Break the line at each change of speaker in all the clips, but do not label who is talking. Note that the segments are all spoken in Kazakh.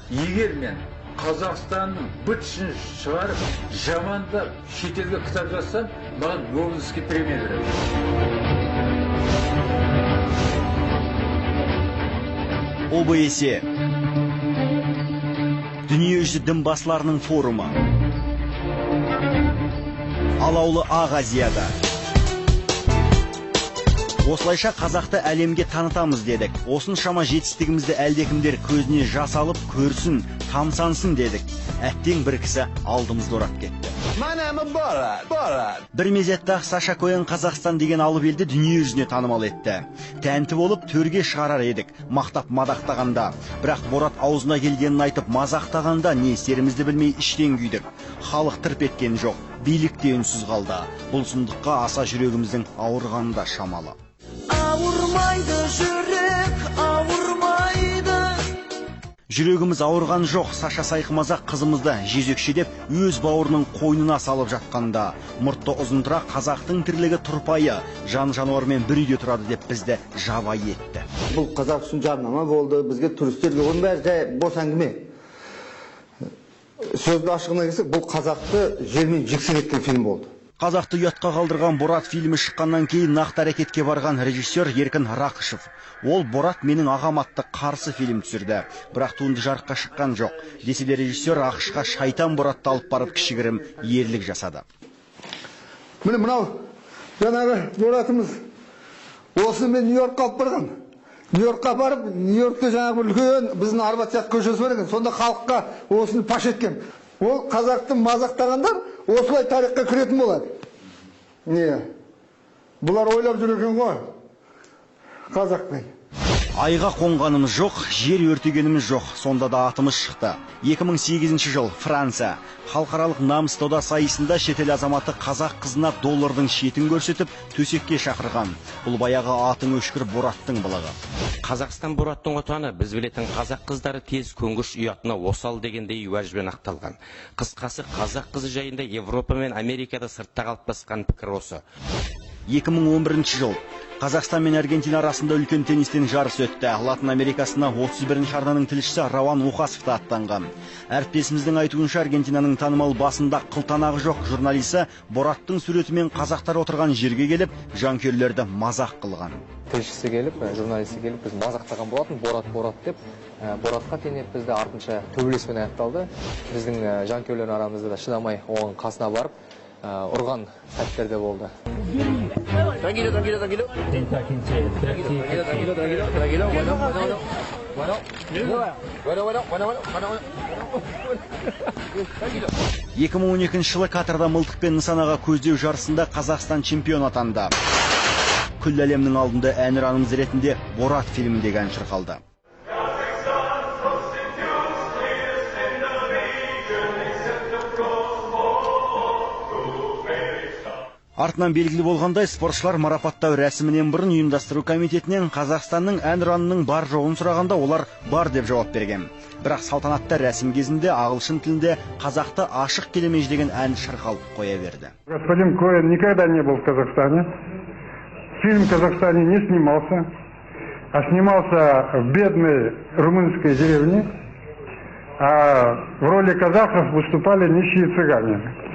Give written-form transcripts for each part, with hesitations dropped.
егер мен Қазақстанның бытшын шығарып, жамандап, шетелге кітап жазсам, маған Нобелевский премия береді.
ОБСЕ Дүниежүзі дін басыларының форумы. Алаулы Ақ Азияда. Осылайша қазақты әлемге танытамыз дедік. Осыншама жетістігімізді әлдекімдер көзіне жас алып көрсін, тамсансын дедік. Әттең бір кісі алдымызды орап кетті. Бір мезетте Саша Коэн Қазақстан деген алып елді дүние жүзіне танымал етті. Тәнті болып төрге шығарар едік, мақтап мадақтағанда. Бірақ Борат аузына келгенін айтып мазақтағанда не істерімізді білмей іштен күйдік. Халық тырп еткен жоқ, билік те үнсіз қалды. Бұл сұмдыққа аса жүрегіміздің ауырғаны да шамалы.
Ауырмайды жүрек, ауырмайды.
Жүрегіміз ауырған жоқ. Саша Сайқымазақ қызымызды жезөкшедеп өз бауырының қойнына салып жатқанда, мұртты ұзынтыра қазақтың тірлігі тұрпайы, жан-жануармен бір үйде тұрады деп бізді жабай етті.
Бұл қазақ үшін жарнама болды, бізге туристерге оның бәрі жай бос әңгіме. Сөзді ашығына келсек, бұл қазақты жермен жексен еткен фильм болды.
Қазақты ұятқа қалдырған Борат фильмі шыққаннан кейін нақты әрекетке барған режиссер Еркін Рақышев. Ол Борат менің ағам атты қарсы фильм түсірді. Бірақ туынды жарыққа шыққан жоқ. Десе де режиссер ақшқа шайтан Боратты алып барып кішігірім ерлік жасады.
Міне мынау жаңағы Боратымыз. Осы мен Нью-Йоркқа алып барған. Нью-Йоркқа барып, Нью-Йоркте жаңағы үлкен біздің Арбатият көшесі бар екен. Сонда халыққа осыны паш еткен. Ол қазақты мазақтағандар осылай тарихқа кіретін болады. Не? Бұлар ойлап жүр екен ғой. Қазақтай.
Айға қонғанымыз жоқ, жер өртегеніміз жоқ. Сонда да атымыз шықты. 2008 жыл Франция. Халықаралық намыс дода сайысында шетел азаматы қазақ қызына доллардың шетін көрсетіп, төсекке шақырған. Бұл баяғы атың өшкір Бораттың былығы.
Қазақстан Бораттың отаны, біз білетін қазақ қыздары тез көнгіш ұятына осал дегендей уәжбен ақталған. Қысқасы, қазақ қызы жайында Европа мен Америкада сыртта қалыптасқан пікір осы.
2011 жыл. Қазақстан мен Аргентина арасында үлкен теннистен жарыс өтті. Латын Америкасына 31-ші арнаның тілшісі Рауан Оқасов аттанған. Әріптесіміздің айтуынша Аргентинаның танымал басында қылтанағы жоқ журналисі Бораттың суретімен қазақтар отырған жерге келіп, жанкүйерлерді мазақ қылған.
Тілшісі келіп, журналисті келіп, біз мазақтаған болатын, Борат деп. Боратқа тенеп бізді артынша төбелеспен аяқталды. Біздің жанкүйерлер арамызда да шыдамай оған қасына барып, ұрған сәттерде болды.
Tranquilo. Bueno.
2012 жылы Катарда мылтықпен нысанаға көздеу жарысында Қазақстан чемпион атанды. Күллі әлемнің алдында әнұранымыз ретінде Борат фильміндегі ән шырқалды. Артынан белгілі болғандай, спортшылар марапаттау рәсімінен бұрын ұйымдастыру комитетінен Қазақстанның әнұранының бар жоғын сұрағанда олар бар деп жауап берген. Бірақ салтанатта рәсім кезінде ағылшын тілінде қазақты ашық келемеж деген ән шырқалып қоя берді.
Господин Коэн никогда не был в Казахстане. Фильм в Казахстане не снимался, а снимался в бедной румынской деревне, а в роли казахов выступали нищие цыгане.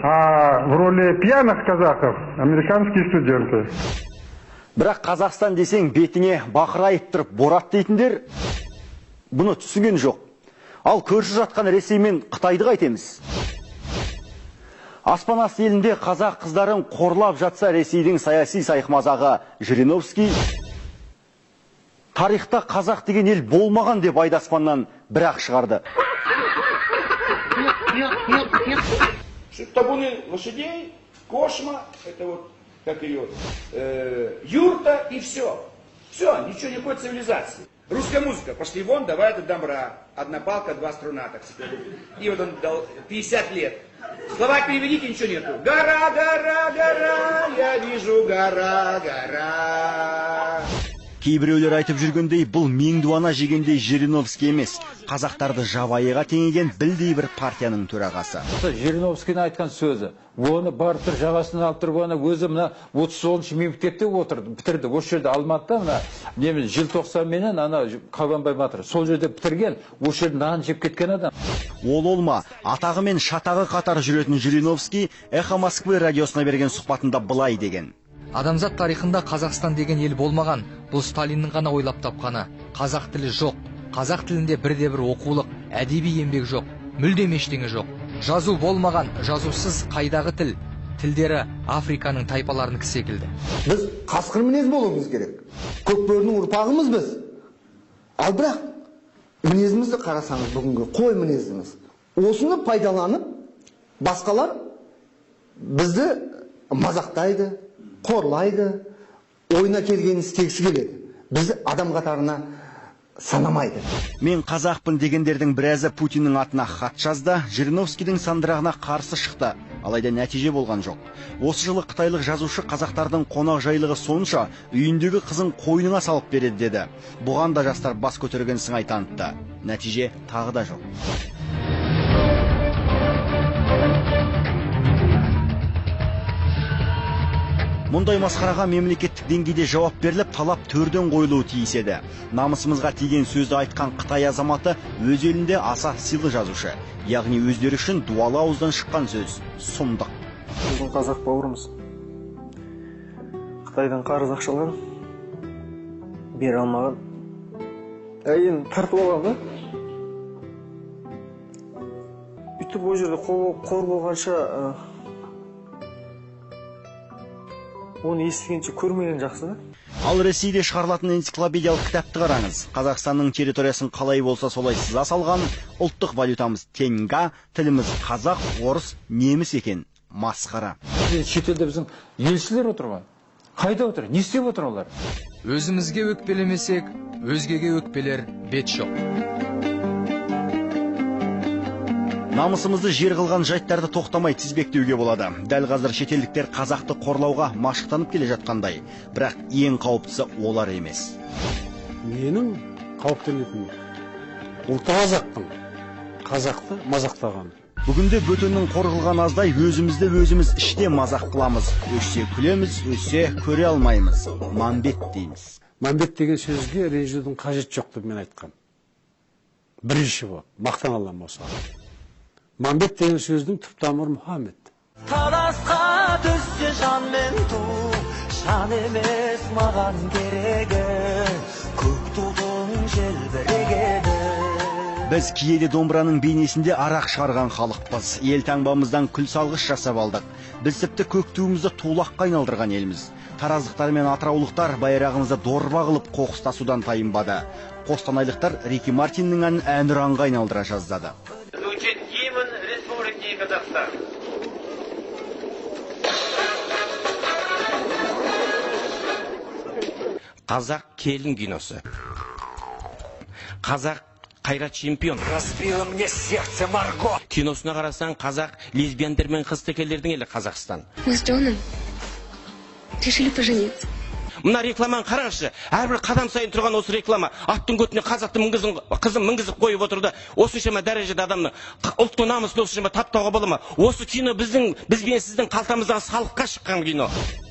А в роли пьяных казахов американские студенты.
Бірақ Қазақстан десең бетіңе бақырайып тұрып Борат дейтіндер бұны түсінген жоқ. Ал көрші жатқан Ресей мен Қытайды қайтеміз. Аспан асты елінде қазақ қыздарын қорлап жатса Ресейдің саяси сайқымазағы Жириновский тарихта қазақ деген ел болмаған деп айдаспаннан бір-ақ шығарды.
Табуны лошадей, кошма, это вот, как ее, юрта и все. Все, ничего, никакой цивилизации. Русская музыка, пошли вон, давай до добра. Одна палка, два струна, так сказать. И вот он дал 50 лет. Слова переведите, ничего нету. Гора, гора, гора, я вижу гора, гора.
Кейбіреулер айтып жүргендей, бұл меңдуана жегендей Жириновский емес, қазақтарды жабайыға теңеген білдей бір партияның төрағасы.
Жириновскийдің айтқан сөзі, оны барып тұр жағасынан алып тұрып, оны өзі мына 30-шы мемлекетте отырды, бітірді. Осы жерде Алматыда мына желтоқсан менен ана Қабанбай батыр сол жерде бітірген, осы жерде нан жеп кеткен адам.
Ол олма, атағы мен шатағы қатар жүретін Жириновский Эхо Москвы радиосына берген сұхбатында былай деген.
Адамзат тарихында Қазақстан деген ел болмаған, бұл Сталиннің ғана ойлап тапқаны. Қазақ тілі жоқ, қазақ тілінде бірде-бір оқулық, әдеби еңбек жоқ, мүлдем ештеңе жоқ. Жазу болмаған, жазусыз қайдағы тіл? Тілдері Африканың тайпаларының секілді.
Біз қасқыр мінез болуымыз керек. Көкбөрінің ұрпағымыз біз. Ал бірақ мінезімізді қарасаңыз, бүгінгі қой мінезіміз. Осыны пайдаланып, басқалар бізді мазақтайды, қорлайды, ойына келгенін істегісі келеді. Бізді адам қатарына санамайды.
Мен қазақпын дегендердің біразы Путиннің атына хат жазды, Жириновскийдің сандырағына қарсы шықты. Алайда нәтиже болған жоқ. Осы жылы қытайлық жазушы қазақтардың қонақ жайлығы сонша үйіндегі қызын қойнына салып береді деді. Бұған да жастар бас көтерген сыңай танытты. Нәтиже тағы да жоқ. Мұндай масқараға мемлекеттік деңгейде жауап беріліп, талап төрден қойылуы тиіс еді. Намысымызға тиген сөзді айтқан Қытай азаматы өз елінде аса сыйлы жазушы. Яғни өздері үшін дуалы ауыздан шыққан сөз сұмдық.
Біздің қазақ бауырымыз Қытайдан қарыз ақшаларын бере алмаған. Әйін тартып алған да? Үйтіп о жерде қор болғанша оны естігенше көрмеген жақсы да?
Ал Ресейде шығарылатын энциклопедиялық кітапты қараңыз. Қазақстанның территориясын қалай болса солай сыза салған, ұлттық валютамыз тенга, тіліміз қазақ, орыс, неміс екен. Масқара.
Шетелде біздің елшілер отыр ма? Қайда отыр? Не істеп отыр олар?
Өзімізге өкпелемесек, өзгеге өкпелер бет жоқ.
Намысымызды жер қылған жайттарды тоқтамай тізбектеуге болады. Дәл қазір шетелдіктер қазақты қорлауға машықтанып келе жатқандай. Бірақ ең қауіптісі олар емес.
Менің қауіптенетінім ұлты қазақты мазақтаған.
Бүгінде бөтеннің қорғылған аздай өзімізді өзіміз іште мазақ қыламыз. Өшсе күлеміз, өшсе көре алмаймыз. Мамбет дейміз.
Мамбет деген сөзге ренжудің қажет жоқ деп мен айтқан. Бірінші болып, мақтан аламын осы. Мамбет деген сөздің түп тамыры Мұхаммед.
Таласқа түссе жан мен ту, жан емес маған керегі, көк тудың желбірегені.
Біз киелі домбыраның бейнесінде арақ шығарған халықпыз. Ел таңбамыздан күл салғыш жасап алдық. Біз тіпті көк туымызды тулаққа айналдырған елміз. Тараздықтар мен атыраулықтар байрағымызды дорба қылып қоқыстасудан тайынбады. Қостанайлықтар Рики Мартиннің әнұранға айналдыра жаздады.
Звучит гимн Республики Казахстан.
Қазақ келін киносы. Қазақ қайрат чемпион.
Разбила мне сердце Марго.
Киносына қарасаң, қазақ лесбияндер мен қыз-текелердің елі Қазақстан.
Мы с Джоном решили пожениться.
Мына рекламаны қараңызшы, әрбір қадам сайын тұрған осы реклама. Аттың көтіне қазақтың қызын мінгізіп қойып отырды. Осыншама дәрежеде адамны ұлттың намысын осыншама таптауға бола ма? Осы кино біз бен сіздің қалтамыздан салыққа шыққан кино.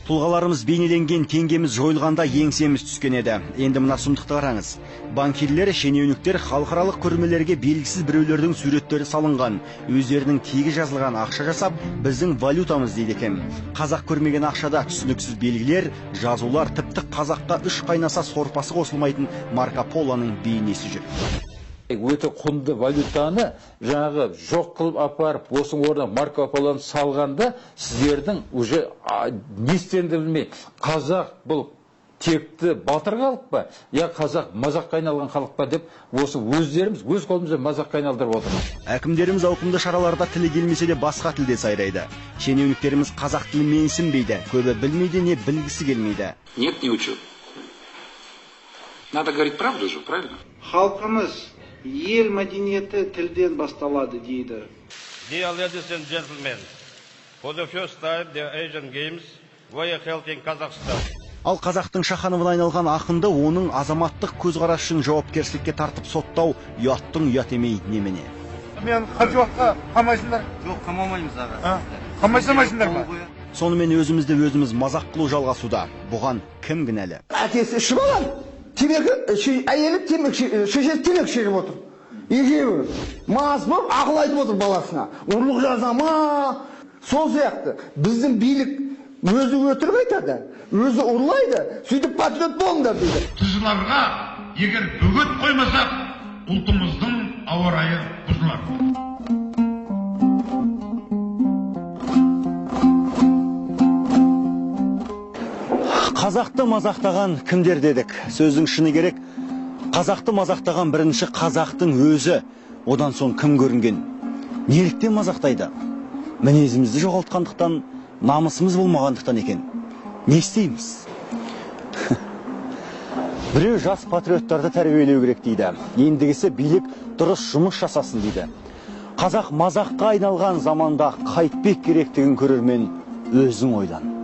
Тұлғаларымыз бейнеленген, теңгеміз жойылғанда еңсеміз түскен еді. Енді мына сұмдықты қараңыз. Банкирлер, шенеуніктер халықаралық көрмелерге белгісіз біреулердің суреттері салынған, өздерінің тегі жазылған ақша жасап, біздің валютамыз дейді екен. Қазақ көрмеген ақшада түсініксіз белгілер, жазулар, тіпті қазаққа үш қайнаса сорпасы қосылмайтын Марко Полоның бейнесі жүр.
Өте құнды валютаны жаңағы жоқ қылып апарып, осының орнына Марко Полоны салғанда, сіздердің уже не істеріңді білмей, қазақ бұл текті батыр халық па, я қазақ мазаққа айналған халық па деп, осы өздеріміз өз қолымызда мазаққа айналдырып отырмыз.
Әкімдеріміз ауқымды шараларда тілі келмесе де басқа тілде сайрайды. Шенеуніктеріміз қазақ тілін менсінбейді, көбі білмейді, не білгісі келмейді.
Нет, не учу. Надо говорить правду же, правильно?
Халқымыз ел мәдениеті тілден басталады дейді.
Dear ladies and gentlemen, for the first time the Asian Games were held in Kazakhstan.
Ал қазақтың шахановына айналған ақынды оның азаматтық көзқарас үшін жауапкершілікке тартып соттау ұяттың ұят емей немене.
Мен қанша уақытқа қамайсыңдар?
Жоқ, қамамаймыз аға.
Қамайсамайсыңдар ма?
Сонымен өзімізді өзіміз мазақ қылу жалғасуда. Бұған кім кінәлі?
Әкесі ішіп алған. Темекі, әйелі темекі, шешесі темекі шегіп отыр. Екеуі мас болып ақыл айтып отыр баласына. Ұрлық жасама. Сол сияқты біздің билік өзі өтірік айтады, өзі ұрлайды, сөйтіп патриот болыңдар дейді.
Тұзыларға егер бөгет қоймасақ, ұлтымыздың ауа райы бұзылар.
Қазақты мазақтаған кімдер дедік? Сөздің шыны керек, қазақты мазақтаған бірінші қазақтың өзі. Одан соң кім көрінген? Неліктен мазақтайды? Мінезімізді жоғалтқандықтан, намысымыз болмағандықтан екен. Не істейміз? Біреу жас патриоттарды тәрбиелеу керек дейді. Ендігісі билік дұрыс жұмыс жасасын дейді. Қазақ мазаққа айналған заманда қайтпек керектігін көрермен өзің ойлан.